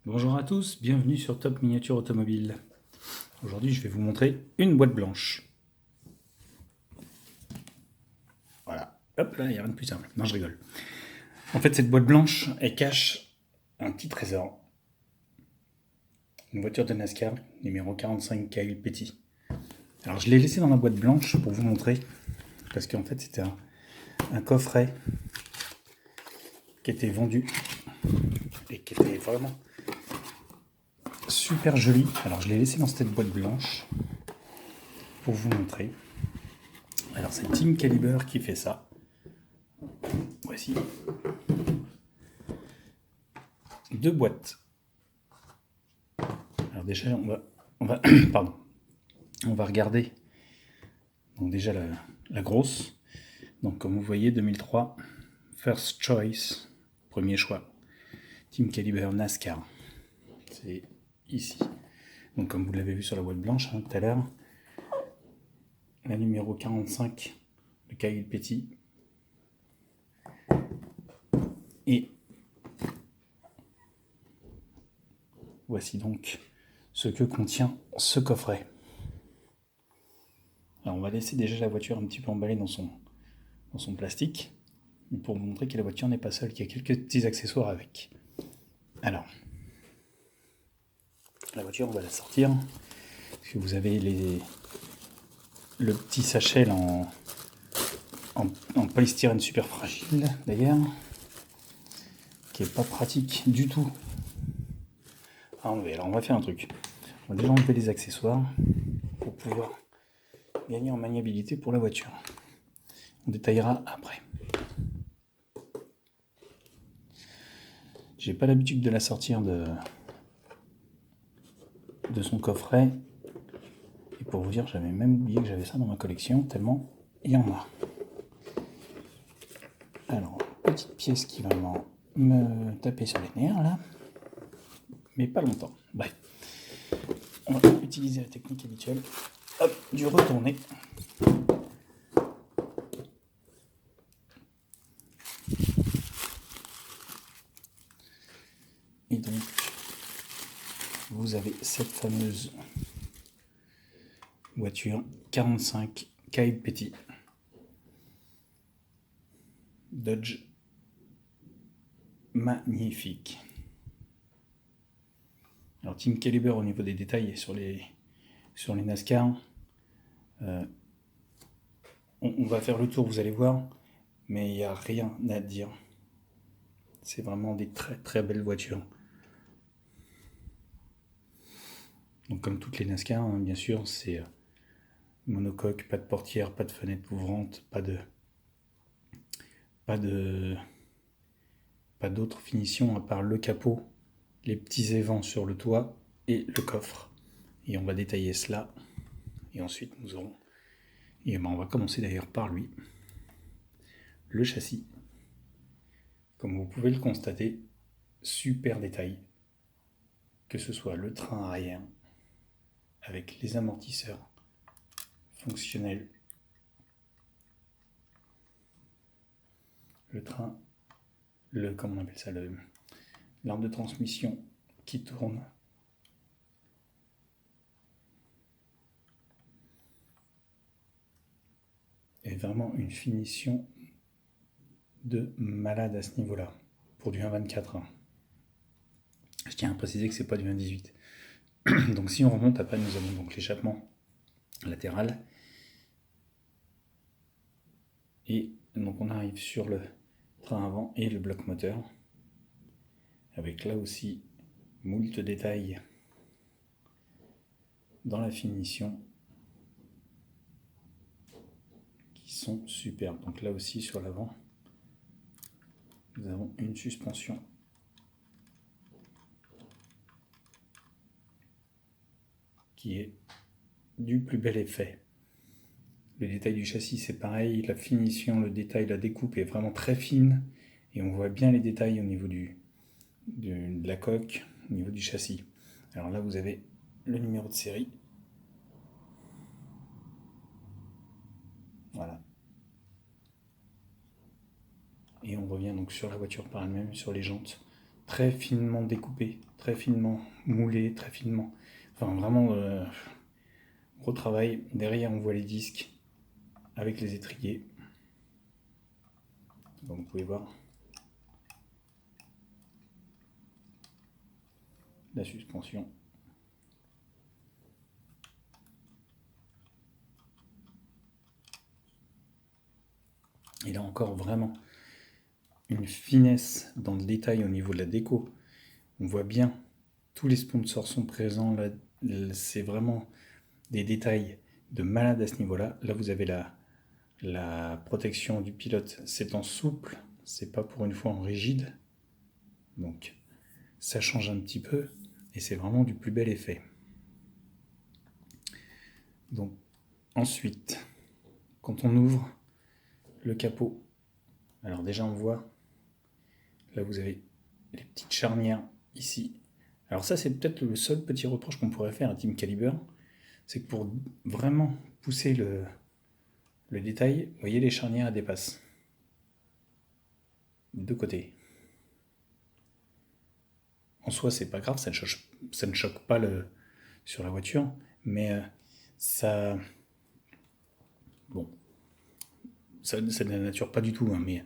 Bonjour à tous, bienvenue sur Top Miniature Automobile. Aujourd'hui, je vais vous montrer une boîte blanche. Voilà, hop là, il n'y a rien de plus simple. Non, je rigole. En fait, cette boîte blanche, elle cache un petit trésor. Une voiture de NASCAR, numéro 45 Kyle Petty. Alors, je l'ai laissé dans la boîte blanche pour vous montrer, parce qu'en fait, c'était un coffret qui était vendu et qui était vraiment super joli. Alors, je l'ai laissé dans cette boîte blanche pour vous montrer. Alors, c'est Team Caliber qui fait ça. Voici deux boîtes. Alors déjà, on va pardon, on va regarder. Donc déjà la grosse. Donc comme vous voyez, 2003, First Choice, premier choix. Team Caliber NASCAR. C'est ici. Donc comme vous l'avez vu sur la boîte blanche tout à l'heure, la numéro 45 de Kyle Petty. Et voici donc ce que contient ce coffret. Alors on va laisser déjà la voiture un petit peu emballée dans son plastique, pour vous montrer que la voiture n'est pas seule, qu'il y a quelques petits accessoires avec. Alors, la voiture, on va la sortir. Parce que vous avez le petit sachet en polystyrène super fragile, d'ailleurs, qui est pas pratique du tout à enlever. Alors, on va faire un truc. On va déjà enlever les accessoires pour pouvoir gagner en maniabilité pour la voiture. On détaillera après. J'ai pas l'habitude de la sortir de son coffret. Et pour vous dire, j'avais même oublié que j'avais ça dans ma collection, tellement il y en a. Alors, petite pièce qui va me taper sur les nerfs là, mais pas longtemps. Bref, on va utiliser la technique habituelle, hop, du retourner. Et donc, vous avez cette fameuse voiture 45 Kyle Petty Dodge, magnifique. Alors Team Caliber au niveau des détails sur les NASCAR, on va faire le tour, vous allez voir, mais il n'y a rien à dire. C'est vraiment des très très belles voitures. Donc comme toutes les NASCAR, hein, bien sûr, c'est monocoque, pas de portière, pas de fenêtre ouvrante, pas d'autre finition à part le capot, les petits évents sur le toit et le coffre. Et on va détailler cela. Et ensuite nous aurons, et on va commencer d'ailleurs par lui, le châssis. Comme vous pouvez le constater, super détail. Que ce soit le train arrière avec les amortisseurs fonctionnels, le train, comment on appelle ça, l'arbre de transmission qui tourne, et vraiment une finition de malade à ce niveau-là pour du 1.24. Je tiens à préciser que c'est pas du 1.18. Donc si on remonte, après nous avons donc l'échappement latéral. Et donc on arrive sur le train avant et le bloc moteur, avec là aussi moult détails dans la finition qui sont superbes. Donc là aussi sur l'avant, nous avons une suspension qui est du plus bel effet. Le détail du châssis c'est pareil, la finition, le détail, la découpe est vraiment très fine et on voit bien les détails au niveau de la coque, au niveau du châssis. Alors là vous avez le numéro de série. Voilà. Et on revient donc sur la voiture par elle-même, sur les jantes. très finement découpé, très finement moulé, très finement. Enfin, vraiment, gros travail. Derrière, on voit les disques avec les étriers. Donc, vous pouvez voir la suspension. Il a encore vraiment une finesse dans le détail au niveau de la déco. On voit bien, tous les sponsors sont présents. Là, c'est vraiment des détails de malade à ce niveau-là. Là, vous avez la protection du pilote. C'est en souple, c'est pas pour une fois en rigide. Donc, ça change un petit peu et c'est vraiment du plus bel effet. Donc, ensuite, quand on ouvre le capot, alors déjà on voit, là vous avez les petites charnières ici. Alors ça c'est peut-être le seul petit reproche qu'on pourrait faire à Team Caliber, c'est que pour vraiment pousser le détail, vous voyez les charnières elles dépassent. Des deux côtés. En soi c'est pas grave, ça ne choque pas sur la voiture, mais ça... Bon, ça ne dénature pas du tout, hein, mais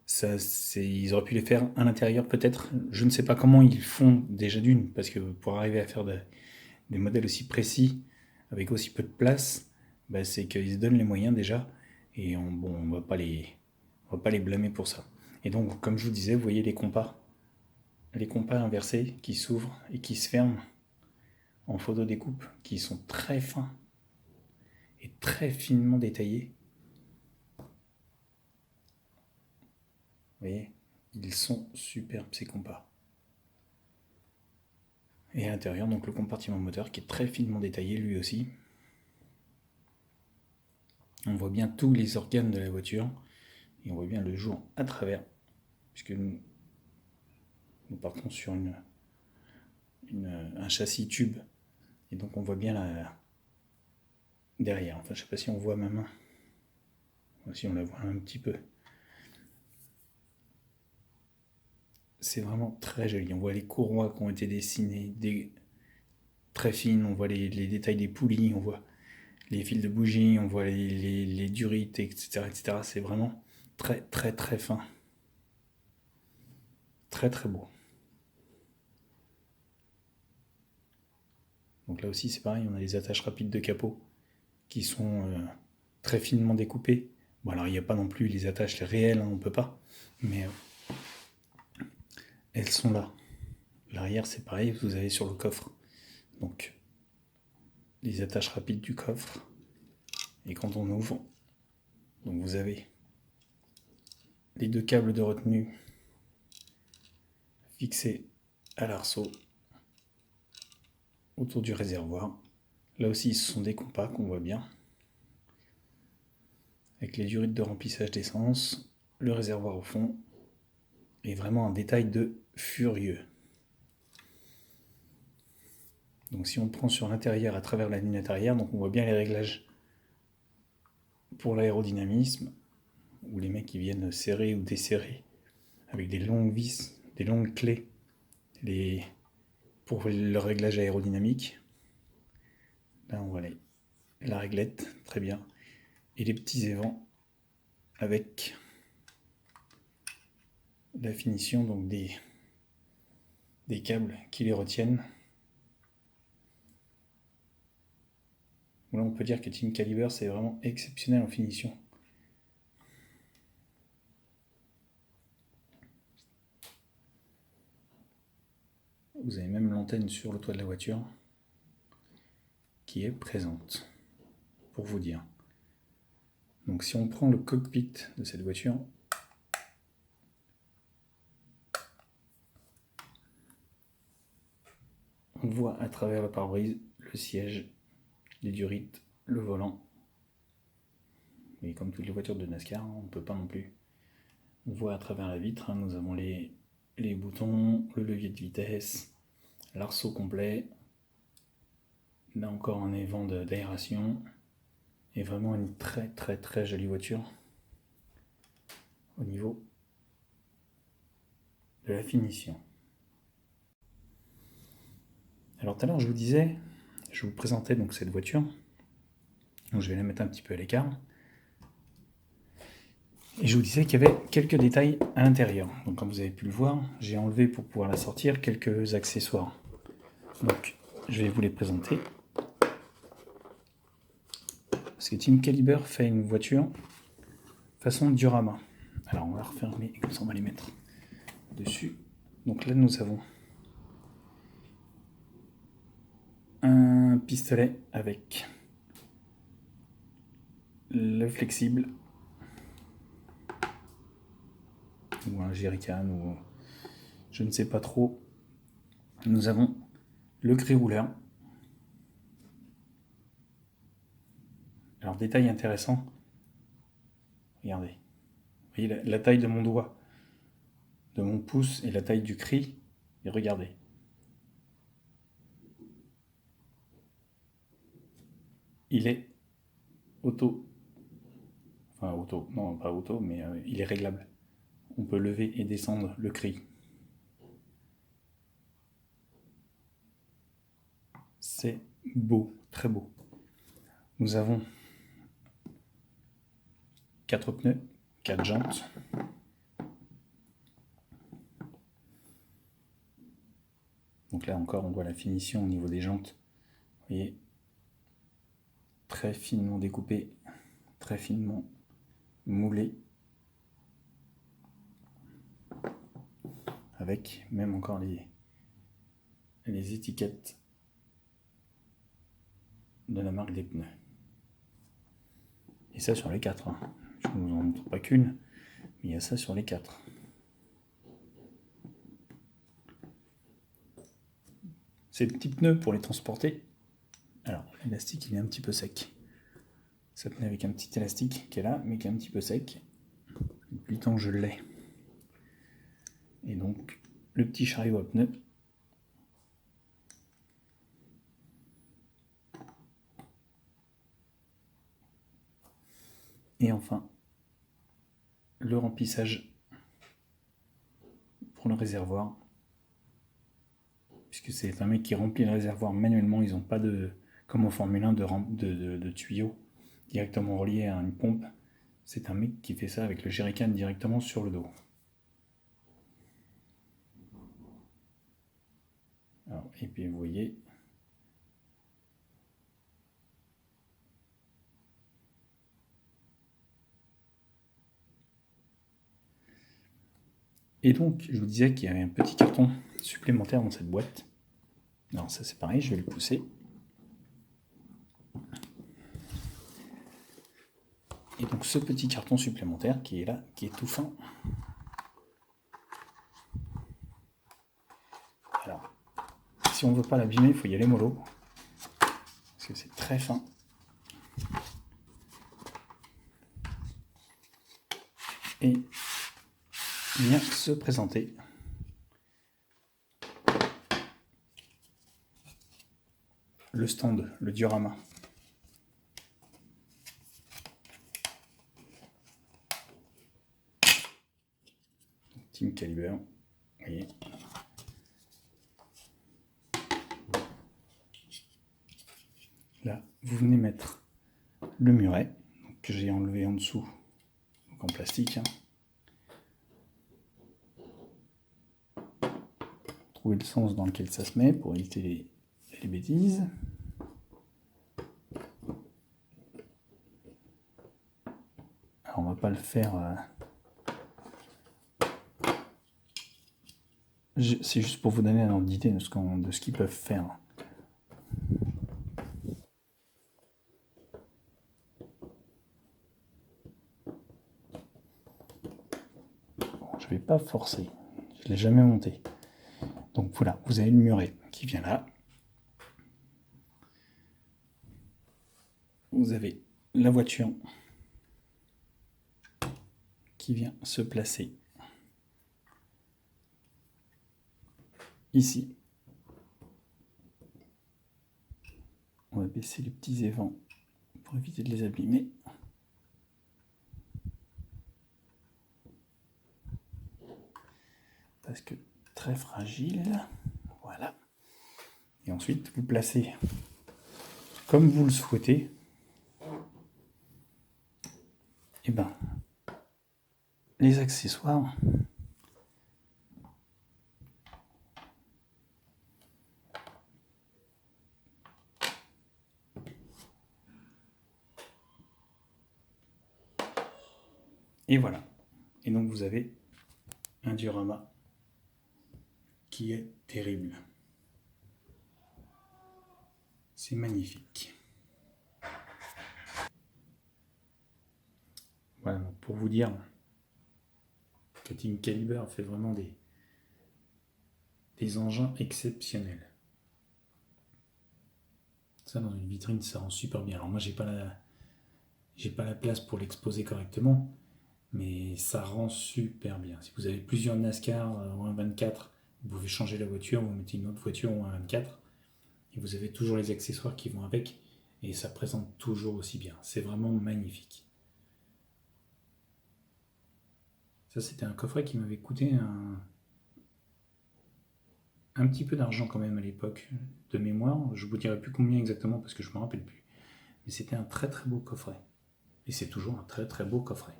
ça, ils auraient pu les faire à l'intérieur peut-être. Je ne sais pas comment ils font déjà d'une, parce que pour arriver à faire des modèles aussi précis, avec aussi peu de place, bah, c'est qu'ils se donnent les moyens déjà, et on va pas les blâmer pour ça. Et donc, comme je vous disais, vous voyez les compas inversés qui s'ouvrent et qui se ferment en photo découpe, qui sont très fins et très finement détaillés. Vous voyez, ils sont superbes ces compas. Et à l'intérieur, donc le compartiment moteur qui est très finement détaillé lui aussi. On voit bien tous les organes de la voiture et on voit bien le jour à travers, puisque nous partons sur un châssis tube et donc on voit bien derrière. Enfin, je ne sais pas si on voit ma main, si on la voit un petit peu. C'est vraiment très joli. On voit les courroies qui ont été dessinées, très fines. On voit les détails des poulies, on voit les fils de bougie, on voit les durites, etc., etc. C'est vraiment très, très, très fin. Très, très beau. Donc là aussi, c'est pareil, on a les attaches rapides de capot qui sont très finement découpées. Bon, alors il n'y a pas non plus les attaches réelles, hein, on ne peut pas, mais elles sont là. L'arrière, c'est pareil, vous avez sur le coffre. Donc, les attaches rapides du coffre. Et quand on ouvre, donc vous avez les deux câbles de retenue fixés à l'arceau autour du réservoir. Là aussi, ce sont des compas qu'on voit bien. Avec les durites de remplissage d'essence, le réservoir au fond, et vraiment un détail de furieux. Donc si on prend sur l'intérieur à travers la lunette arrière, donc on voit bien les réglages pour l'aérodynamisme, où les mecs qui viennent serrer ou desserrer avec des longues vis, des longues clés, pour le réglage aérodynamique. Là on voit la réglette, très bien. Et les petits évents avec la finition donc des câbles qui les retiennent. Là on peut dire que Team Caliber c'est vraiment exceptionnel en finition. Vous avez même l'antenne sur le toit de la voiture qui est présente, pour vous dire. Donc si on prend le cockpit de cette voiture, on voit à travers le pare-brise le siège, les durites, le volant. Et comme toutes les voitures de NASCAR, on ne peut pas non plus. On voit à travers la vitre, nous avons les boutons, le levier de vitesse, l'arceau complet. Là encore un évent d'aération. Et vraiment une très très très jolie voiture au niveau de la finition. Alors tout à l'heure je vous disais, je vous présentais donc cette voiture, donc je vais la mettre un petit peu à l'écart, et je vous disais qu'il y avait quelques détails à l'intérieur. Donc comme vous avez pu le voir, j'ai enlevé pour pouvoir la sortir quelques accessoires. Donc je vais vous les présenter. Parce que Team Caliber fait une voiture façon diorama. Alors on va refermer et comme ça on va les mettre dessus. Donc là nous avons un pistolet avec le flexible ou un jerrycan ou je ne sais pas trop. Nous avons le gris rouleur. Alors détail intéressant, regardez, vous voyez la taille de mon doigt, de mon pouce et la taille du cri, et regardez. Il est auto, non pas auto, mais il est réglable. On peut lever et descendre le cri. C'est beau, très beau. Nous avons 4 pneus, 4 jantes. Donc là encore, on voit la finition au niveau des jantes. Vous voyez, très finement découpé, très finement moulé. Avec même encore les étiquettes de la marque des pneus. Et ça sur les 4. Hein. Je ne vous en montre pas qu'une, mais il y a ça sur les 4. Ces petits pneus pour les transporter. Alors, l'élastique il est un petit peu sec. Ça tenait avec un petit élastique qui est là, mais qui est un petit peu sec. Depuis le temps que je l'ai. Et donc, le petit chariot à pneus. Et enfin, le remplissage pour le réservoir. Puisque c'est un mec qui remplit le réservoir manuellement, ils n'ont pas de, comme au Formule 1, de tuyaux directement reliés à une pompe. C'est un mec qui fait ça avec le jerrycan directement sur le dos. Alors, et puis vous voyez, et donc je vous disais qu'il y avait un petit carton supplémentaire dans cette boîte. Alors ça c'est pareil, je vais le pousser. Et donc ce petit carton supplémentaire qui est là, qui est tout fin. Alors, si on ne veut pas l'abîmer, il faut y aller mollo. Parce que c'est très fin. Et vient se présenter le stand, le diorama. Team Caliber, vous voyez. Là, vous venez mettre le muret que j'ai enlevé en dessous, donc en plastique. Hein. Trouver le sens dans lequel ça se met pour éviter les bêtises. Alors on va pas le faire. C'est juste pour vous donner un ordre d'idée de ce qu'ils peuvent faire. Bon, je vais pas forcer. Je l'ai jamais monté. Donc voilà, vous avez le muret qui vient là. Vous avez la voiture qui vient se placer ici. On va baisser les petits évents pour éviter de les abîmer. presque très fragile. Voilà. Et ensuite, vous placez comme vous le souhaitez. Et ben, les accessoires. Et voilà. Et donc vous avez un diorama qui est terrible. C'est magnifique. Voilà, pour vous dire que Team Caliber fait vraiment des engins exceptionnels. Ça, dans une vitrine, ça rend super bien. Alors moi, j'ai pas la place pour l'exposer correctement, mais ça rend super bien. Si vous avez plusieurs NASCAR ou un 24, vous pouvez changer la voiture, vous mettez une autre voiture ou un 24, et vous avez toujours les accessoires qui vont avec, et ça présente toujours aussi bien. C'est vraiment magnifique. Ça, c'était un coffret qui m'avait coûté un petit peu d'argent quand même à l'époque, de mémoire. Je vous dirai plus combien exactement parce que je me rappelle plus. Mais c'était un très très beau coffret. Et c'est toujours un très très beau coffret.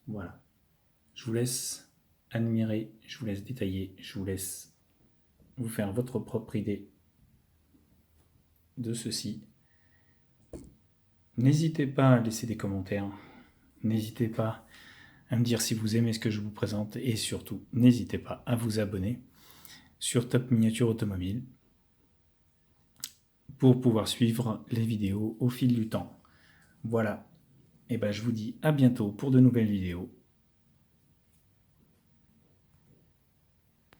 Voilà. Je vous laisse admirer, je vous laisse détailler, je vous laisse vous faire votre propre idée de ceci. N'hésitez pas à laisser des commentaires. N'hésitez pas à me dire si vous aimez ce que je vous présente. Et surtout, n'hésitez pas à vous abonner sur Top Miniature Automobile pour pouvoir suivre les vidéos au fil du temps. Voilà. Et ben je vous dis à bientôt pour de nouvelles vidéos.